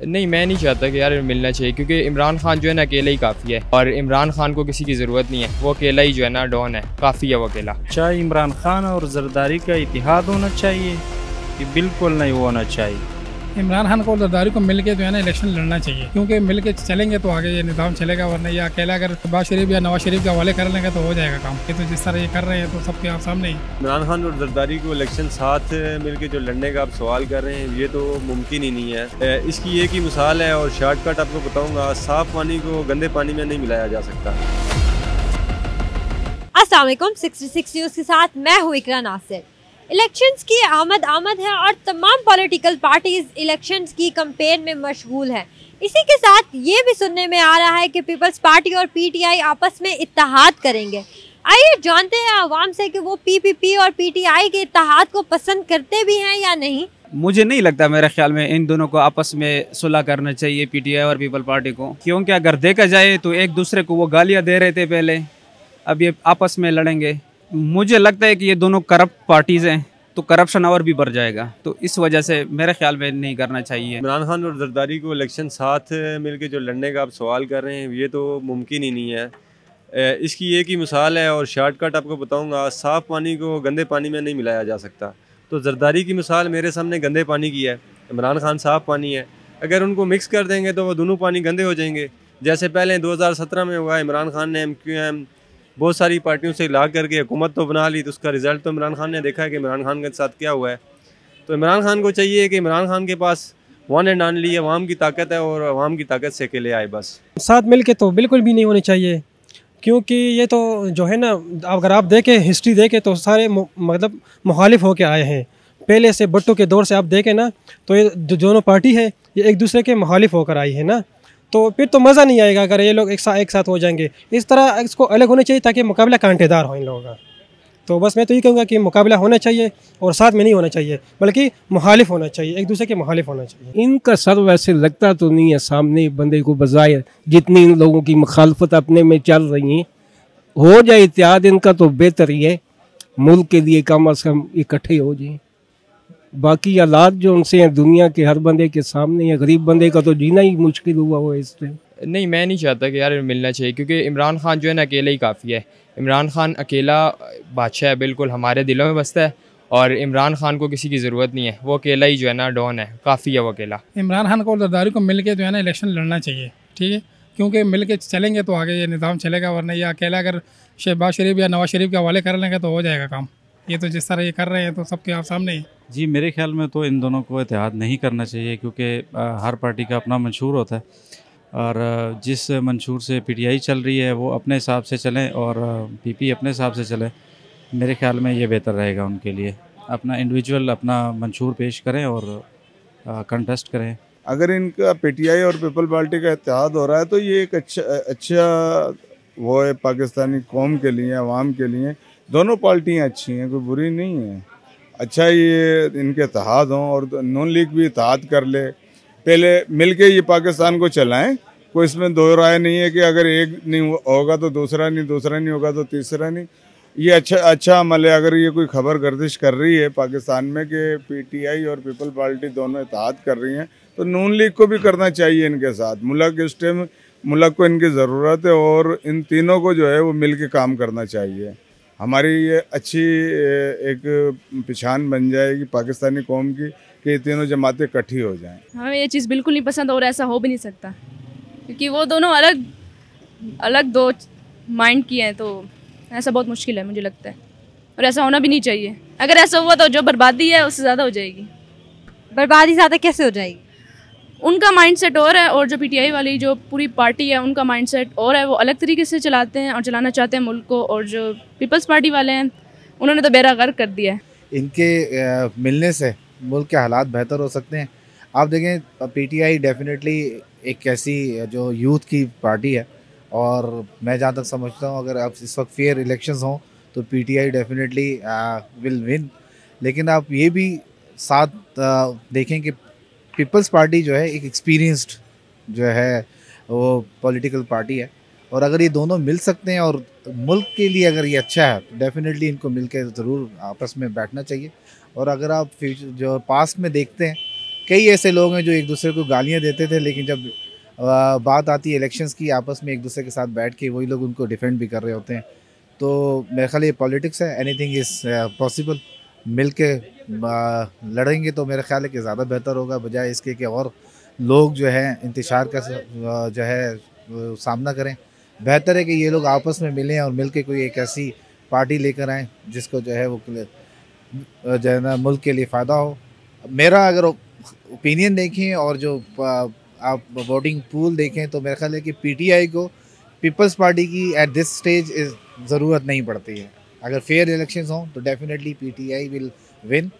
नहीं, मैं नहीं चाहता कि यार मिलना चाहिए, क्योंकि इमरान खान जो है ना अकेला ही काफ़ी है, और इमरान खान को किसी की ज़रूरत नहीं है। वो अकेला ही जो है ना डॉन है, काफ़ी है वो अकेला। चाहे इमरान खान और जरदारी का इतिहाद होना चाहिए कि बिल्कुल नहीं होना चाहिए। इमरान खान को और जरदारी को मिलके जो है ना इलेक्शन लड़ना चाहिए, क्योंकि मिलके चलेंगे तो आगे ये निज़ाम चलेगा, वरना ये अकेला अगर शहबाज शरीफ या नवाज शरीफ के हवाले कर लेंगे तो हो जाएगा काम। ये तो जिस तरह ये कर रहे हैं तो सबके आप सामने ही। इमरान खान और जरदारी को इलेक्शन साथ मिलके जो लड़ने का आप सवाल कर रहे हैं, ये तो मुमकिन ही नहीं है। इसकी एक ही मिसाल है और शॉर्टकट आपको बताऊंगा, साफ पानी को गंदे पानी में नहीं मिलाया जा सकता। अस्सलाम वालेकुम, 66 न्यूज़ के साथ मैं हूँ इकरा नासिर। इलेक्शंस की आमद है और तमाम पॉलिटिकल पार्टीज इलेक्शंस की कैंपेन में मशगूल हैं। इसी के साथ ये भी सुनने में आ रहा है कि पीपल्स पार्टी और पीटीआई आपस में इत्तेहाद करेंगे। आइए जानते हैं आवाम से कि वो पीपीपी और पीटीआई के इत्तेहाद को पसंद करते भी हैं या नहीं। मुझे नहीं लगता, मेरे ख्याल में इन दोनों को आपस में सुलह करना चाहिए, पीटीआई और पीपल पार्टी को, क्योंकि अगर देखा जाए तो एक दूसरे को वो गालियाँ दे रहे थे पहले, अब ये आपस में लड़ेंगे। मुझे लगता है कि ये दोनों करप्ट पार्टीज हैं, तो करप्शन और भी बढ़ जाएगा, तो इस वजह से मेरे ख्याल में नहीं करना चाहिए। इमरान खान और जरदारी को इलेक्शन साथ मिलके जो लड़ने का आप सवाल कर रहे हैं, ये तो मुमकिन ही नहीं है। इसकी एक ही मिसाल है और शॉर्टकट आपको बताऊंगा, साफ़ पानी को गंदे पानी में नहीं मिलाया जा सकता। तो जरदारी की मिसाल मेरे सामने गंदे पानी की है, इमरान खान साफ़ पानी है। अगर उनको मिक्स कर देंगे तो वो दोनों पानी गंदे हो जाएंगे। जैसे पहले 2017 में हुआ, इमरान खान ने MQM बहुत सारी पार्टियों से ला करके हुकूमत तो बना ली, तो उसका रिज़ल्ट तो इमरान खान ने देखा है कि इमरान खान के साथ क्या हुआ है। तो इमरान खान को चाहिए कि इमरान खान के पास वन एंड ऑनली अवाम की ताकत है और अवाम की ताकत से अकेले आए बस। साथ मिल के तो बिल्कुल भी नहीं होनी चाहिए, क्योंकि ये तो जो है ना, अगर आप देखें हिस्ट्री देखें तो सारे मतलब मुखालिफ होके आए हैं। पहले से भुट्टो के दौर से आप देखें ना, तो ये दोनों पार्टी है ये एक दूसरे के मुखालिफ होकर आई है ना, तो फिर तो मज़ा नहीं आएगा अगर ये लोग एक साथ हो जाएंगे। इस तरह इसको अलग होना चाहिए ताकि मुकाबला कांटेदार हो इन लोगों का। तो बस मैं तो ये कहूँगा कि मुकाबला होना चाहिए और साथ में नहीं होना चाहिए, बल्कि मुखालिफ होना चाहिए, एक दूसरे के मुखालिफ होना चाहिए। इनका सर वैसे लगता तो नहीं है सामने बंदे को, बजाय जितनी इन लोगों की मुखालफत अपने में चल रही है, हो जाए इत्तेहाद इनका तो बेहतर ही है, मुल्क के लिए कम अज़ कम इकट्ठे हो जाए। बाकी हालात जो उनसे हैं दुनिया के हर बंदे के सामने है, गरीब बंदे का तो जीना ही मुश्किल हुआ हुआ है इस टाइम। नहीं, मैं नहीं चाहता कि यार मिलना चाहिए, क्योंकि इमरान खान जो है ना अकेला ही काफ़ी है। इमरान खान अकेला बादशाह है, बिल्कुल हमारे दिलों में बसता है, और इमरान खान को किसी की ज़रूरत नहीं है। वो अकेला ही जो है ना डॉन है, काफ़ी है वो अकेला। इमरान खान को और जरदारी को मिल के जो है ना इलेक्शन लड़ना चाहिए, ठीक है, क्योंकि मिल के चलेंगे तो आगे ये निज़ाम चलेगा, वरना ये अकेला अगर शहबाज शरीफ या नवाज शरीफ के हवाले कर लेंगे तो हो जाएगा काम। ये तो जिस तरह ये कर रहे हैं तो सबके आप सामने ही। जी, मेरे ख्याल में तो इन दोनों को इत्तेहाद नहीं करना चाहिए, क्योंकि हर पार्टी का अपना मंशूर होता है, और जिस मंशूर से पीटीआई चल रही है वो अपने हिसाब से चलें और पीपी अपने हिसाब से चले। मेरे ख्याल में ये बेहतर रहेगा उनके लिए। अपना इंडिविजुअल अपना मंशूर पेश करें और कंटेस्ट करें। अगर इनका पीटीआई और पीपल पार्टी का इत्तेहाद हो रहा है तो ये एक अच्छा वो है पाकिस्तानी कौम के लिए, अवाम के लिए। दोनों पार्टियाँ अच्छी हैं, कोई बुरी नहीं है। अच्छा ये इनके इत्तेहाद हों और नून लीग भी इत्तेहाद कर ले, पहले मिलके ये पाकिस्तान को चलाएं। कोई इसमें दो राय नहीं है कि अगर एक नहीं होगा तो दूसरा नहीं, दूसरा नहीं होगा तो तीसरा नहीं। ये अच्छा अमल है। अगर ये कोई खबर गर्दिश कर रही है पाकिस्तान में कि पीटीआई और पीपल पार्टी दोनों इत्तेहाद कर रही हैं, तो नून लीग को भी करना चाहिए इनके साथ। मुल्क इस टाइम मुल्क को इनकी ज़रूरत है और इन तीनों को जो है वो मिल के काम करना चाहिए। हमारी ये अच्छी एक पहचान बन जाएगी पाकिस्तानी कौम की कि तीनों जमातें इकट्ठी हो जाएं। हमें ये चीज़ बिल्कुल नहीं पसंद और ऐसा हो भी नहीं सकता, क्योंकि वो दोनों अलग दो माइंड की हैं, तो ऐसा बहुत मुश्किल है मुझे लगता है, और ऐसा होना भी नहीं चाहिए। अगर ऐसा हुआ तो जो बर्बादी है उससे ज़्यादा हो जाएगी। बर्बादी ज़्यादा कैसे हो जाएगी? उनका माइंडसेट और है, और जो पीटीआई वाली जो पूरी पार्टी है उनका माइंडसेट और है, वो अलग तरीके से चलाते हैं और चलाना चाहते हैं मुल्क को। और जो पीपल्स पार्टी वाले हैं उन्होंने तो बेड़ा गर्क कर दिया है। इनके मिलने से मुल्क के हालात बेहतर हो सकते हैं। आप देखें पीटीआई डेफिनेटली एक ऐसी जो यूथ की पार्टी है, और मैं जहाँ तक समझता हूँ अगर आप इस वक्त फेयर इलेक्शंस हों तो पीटीआई डेफिनेटली विल विन। लेकिन आप ये भी साथ देखें कि पीपल्स पार्टी जो है एक एक्सपीरियंस्ड जो है वो पॉलिटिकल पार्टी है, और अगर ये दोनों मिल सकते हैं और मुल्क के लिए अगर ये अच्छा है तो डेफिनेटली इनको मिलकर ज़रूर आपस में बैठना चाहिए। और अगर आप जो पास्ट में देखते हैं कई ऐसे लोग हैं जो एक दूसरे को गालियाँ देते थे, लेकिन जब बात आती है इलेक्शंस की, आपस में एक दूसरे के साथ बैठ के वही लोग उनको डिफेंड भी कर रहे होते हैं। तो मेरे ख्याल ये पॉलिटिक्स है, एनीथिंग इज़ पॉसिबल। मिल के लड़ेंगे तो मेरा ख्याल है कि ज़्यादा बेहतर होगा, बजाय इसके कि और लोग जो है इंतशार का जो है सामना करें। बेहतर है कि ये लोग आपस में मिलें और मिल के कोई एक ऐसी पार्टी लेकर आएँ जिसको जो है वो जो है ना मुल्क के लिए फ़ायदा हो। मेरा अगर ओपिनियन देखें और जो आप वोटिंग पूल देखें तो मेरा ख्याल है कि पीटीआई को पीपल्स पार्टी की एट दिस स्टेज ज़रूरत नहीं पड़ती है। अगर फेयर इलेक्शंस हों तो डेफिनेटली पीटीआई विल विन,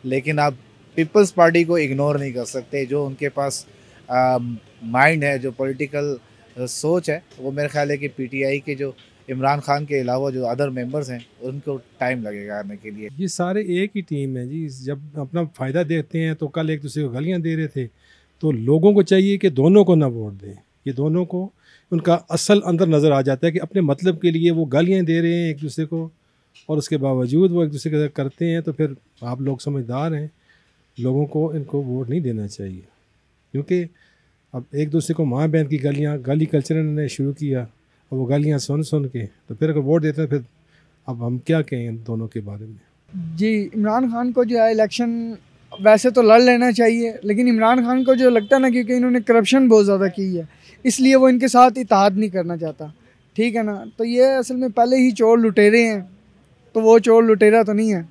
लेकिन आप पीपल्स पार्टी को इग्नोर नहीं कर सकते। जो उनके पास माइंड है, जो पॉलिटिकल सोच है, वो मेरे ख्याल है कि पीटीआई के जो इमरान खान के अलावा जो अदर मेंबर्स हैं उनको टाइम लगेगा आने के लिए। ये सारे एक ही टीम है जी। जब अपना फ़ायदा देखते हैं तो कल एक दूसरे को गालियाँ दे रहे थे, तो लोगों को चाहिए कि दोनों को ना वोट दें। ये दोनों को उनका असल अंदर नज़र आ जाता है कि अपने मतलब के लिए वो गालियाँ दे रहे हैं एक दूसरे को, और उसके बावजूद वो एक दूसरे के साथ करते हैं। तो फिर आप लोग समझदार हैं, लोगों को इनको वोट नहीं देना चाहिए, क्योंकि अब एक दूसरे को माँ बहन की गाली कल्चर इन्होंने शुरू किया, और वो गालियाँ सुन सुन के तो फिर अगर वोट देते हैं, फिर अब हम क्या कहें इन दोनों के बारे में। जी, इमरान खान को जो है इलेक्शन वैसे तो लड़ लेना चाहिए, लेकिन इमरान खान को जो लगता है ना, क्योंकि इन्होंने करप्शन बहुत ज़्यादा की है, इसलिए वो इनके साथ इत्तेहाद नहीं करना चाहता, ठीक है ना। तो ये असल में पहले ही चोर लुटेरे हैं, तो वो चोर लुटेरा तो नहीं है,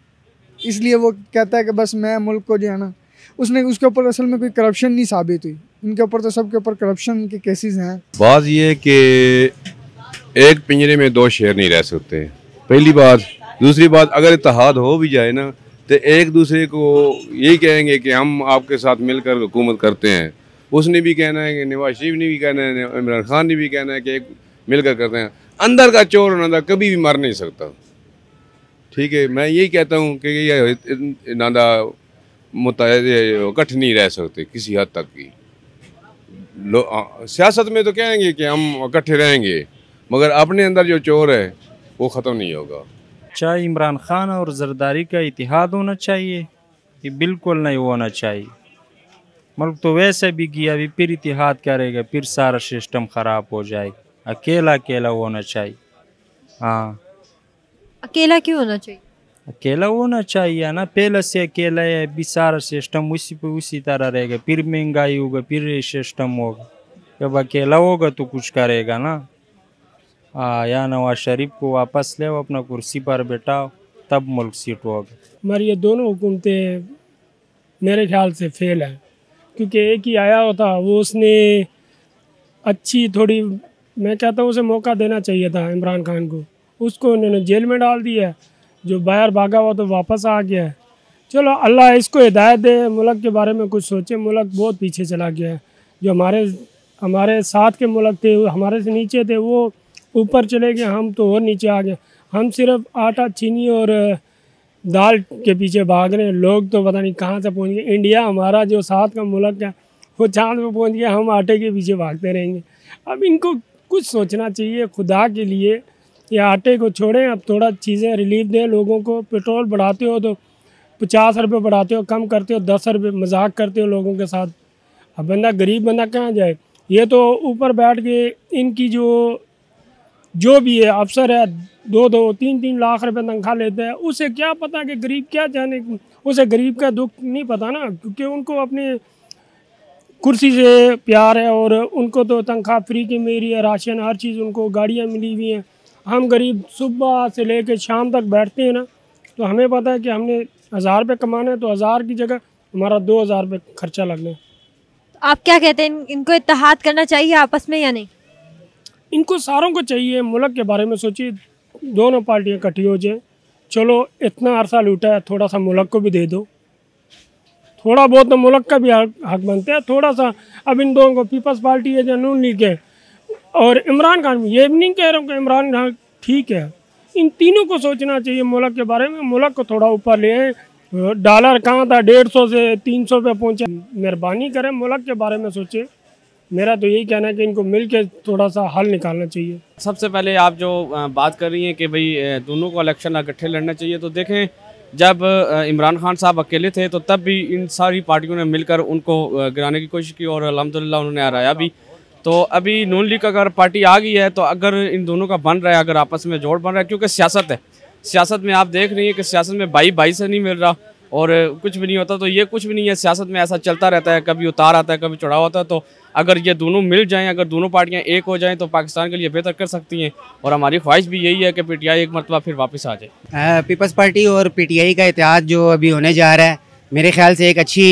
इसलिए वो कहता है कि बस मैं मुल्क को जो है ना, उसके ऊपर असल में कोई करप्शन नहीं साबित हुई। इनके ऊपर तो सबके ऊपर करप्शन के केसेस हैं। बात ये कि एक पिंजरे में दो शेर नहीं रह सकते, पहली बात। दूसरी बात, अगर इत्तेहाद हो भी जाए ना, तो एक दूसरे को यही कहेंगे कि हम आपके साथ मिलकर हुकूमत करते हैं। उसने भी कहना है कि नवाज शरीफ ने भी कहना है, इमरान खान ने भी कहना है कि एक मिलकर करते हैं। अंदर का चोर नादा कभी भी मर नहीं सकता, ठीक है। मैं यही कहता हूँ कि ये नादा इकट्ठ नहीं रह सकते किसी हद तक की। सियासत में तो कहेंगे कि हम इकट्ठे रहेंगे, मगर अपने अंदर जो चोर है वो ख़त्म नहीं होगा। चाहे इमरान खान और जरदारी का इतिहाद होना चाहिए, ये बिल्कुल नहीं होना चाहिए। मुल्क तो वैसे भी गया, अभी फिर इतिहाद करेगा, फिर सारा सिस्टम ख़राब हो जाएगा। अकेला अकेला होना चाहिए। हाँ, अकेला क्यों होना चाहिए? अकेला होना चाहिए ना, पहले से अकेला है, अभी सारा सिस्टम उसी पे उसी तरह रहेगा, फिर महंगाई होगा, फिर सिस्टम होगा। जब अकेला होगा तो कुछ करेगा ना। हाँ, या नवाज शरीफ को वापस ले अपना कुर्सी पर बैठाओ, तब मुल्क सीट होगा। हमारी ये दोनों हुकूमतें मेरे ख्याल से फेल है, क्योंकि एक ही आया होता, वो उसने अच्छी थोड़ी, मैं कहता हूँ उसे मौका देना चाहिए था इमरान खान को। उसको उन्होंने जेल में डाल दिया, जो बाहर भागा हुआ तो वापस आ गया है। चलो अल्लाह इसको हिदायत दे, मुल्क के बारे में कुछ सोचे। मुल्क बहुत पीछे चला गया है। जो हमारे साथ के मुल्क थे, हमारे से नीचे थे, वो ऊपर चले गए, हम तो और नीचे आ गए। हम सिर्फ आटा चीनी और दाल के पीछे भाग रहे हैं। लोग तो पता नहीं कहाँ से पहुँच गए। इंडिया हमारा जो साथ का मुल्क है वो चाँद पे पहुँच गया, हम आटे के पीछे भागते रहेंगे। अब इनको कुछ सोचना चाहिए खुदा के लिए। या आटे को छोड़ें, अब थोड़ा चीज़ें रिलीफ दें लोगों को। पेट्रोल बढ़ाते हो तो 50 रुपये बढ़ाते हो, कम करते हो 10 रुपये, मजाक करते हो लोगों के साथ। अब बंदा गरीब बंदा कहाँ जाए? ये तो ऊपर बैठ के इनकी जो भी है अफसर है, 2-3 लाख रुपए तनख्वाह लेते हैं, उसे क्या पता कि गरीब क्या जाने, उसे गरीब का दुख नहीं पता ना, क्योंकि उनको अपनी कुर्सी से प्यार है और उनको तो तनख्वाह फ्री की मिल रही है, राशन हर चीज़, उनको गाड़ियाँ मिली हुई हैं। हम गरीब सुबह से लेकर शाम तक बैठते हैं ना, तो हमें पता है कि हमने 1000 रुपये कमाना है, तो 1000 की जगह हमारा 2000 रुपये खर्चा लगना है। आप क्या कहते हैं, इनको इत्तेहाद करना चाहिए आपस में या नहीं? इनको सारों को चाहिए, मुल्क के बारे में सोचिए, दोनों पार्टियां इकट्ठी हो जाए। चलो इतना अरसा लूटा है, थोड़ा सा मुल्क को भी दे दो, थोड़ा बहुत तो मुल्क का भी हक बनता है थोड़ा सा। अब इन दोनों को, पीपल्स पार्टी है, नून लीग है और इमरान खान, ये भी नहीं कह रहा हूँ कि इमरान खान ठीक है, इन तीनों को सोचना चाहिए मुल्क के बारे में। मुल्क को थोड़ा ऊपर ले आए। डॉलर कहाँ था 150 से 300 पे पहुँचा, मेहरबानी करें मुल्क के बारे में सोचें। मेरा तो यही कहना है कि इनको मिल के थोड़ा सा हल निकालना चाहिए। सबसे पहले आप जो बात कर रही हैं कि भाई दोनों को इलेक्शन इकट्ठे लड़ना चाहिए, तो देखें जब इमरान खान साहब अकेले थे तो तब भी इन सारी पार्टियों ने मिलकर उनको गिराने की कोशिश की और अल्हम्दुलिल्लाह उन्होंने हराया भी। तो अभी नून लीग अगर पार्टी आ गई है तो अगर इन दोनों का बन रहा है, अगर आपस में जोड़ बन रहा है, क्योंकि सियासत है, सियासत में आप देख रही हैं कि सियासत में भाई भाई से नहीं मिल रहा और कुछ भी नहीं होता। तो ये कुछ भी नहीं है, सियासत में ऐसा चलता रहता है, कभी उतार आता है कभी चढ़ाव आता है। तो अगर ये दोनों मिल जाएं, अगर दोनों पार्टियां एक हो जाएं तो पाकिस्तान के लिए बेहतर कर सकती हैं और हमारी ख्वाहिश भी यही है कि पीटीआई एक मरतबा फिर वापस आ जाए। पीपल्स पार्टी और पीटीआई का इत्तेहाद जो अभी होने जा रहा है, मेरे ख्याल से एक अच्छी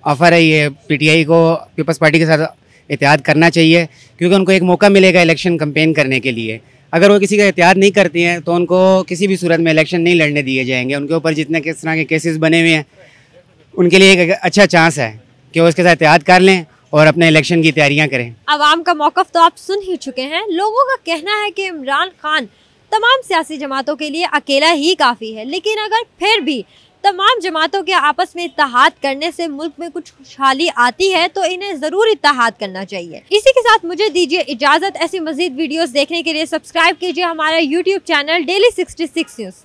ऑफ़र है। ये पीटीआई को पीपल्स पार्टी के साथ इत्तेहाद करना चाहिए क्योंकि उनको एक मौका मिलेगा इलेक्शन कैंपेन करने के लिए। अगर वो किसी का इत्तेहाद नहीं करती हैं तो उनको किसी भी सूरत में इलेक्शन नहीं लड़ने दिए जाएंगे। उनके ऊपर जितने किस तरह के केसेस बने हुए हैं उनके लिए एक अच्छा चांस है कि वो इसके साथ इत्तेहाद कर लें और अपने इलेक्शन की तैयारियां करें। अवाम का मौक़िफ़ तो आप सुन ही चुके हैं। लोगों का कहना है कि इमरान खान तमाम सियासी जमातों के लिए अकेला ही काफ़ी है, लेकिन अगर फिर भी तमाम जमातों के आपस में इत्तेहाद करने से मुल्क में कुछ खुशहाली आती है तो इन्हें ज़रूर इत्तेहाद करना चाहिए। इसी के साथ मुझे दीजिए इजाज़त। ऐसी मज़ीद वीडियोस देखने के लिए सब्सक्राइब कीजिए हमारा YouTube चैनल डेली 66 न्यूज़।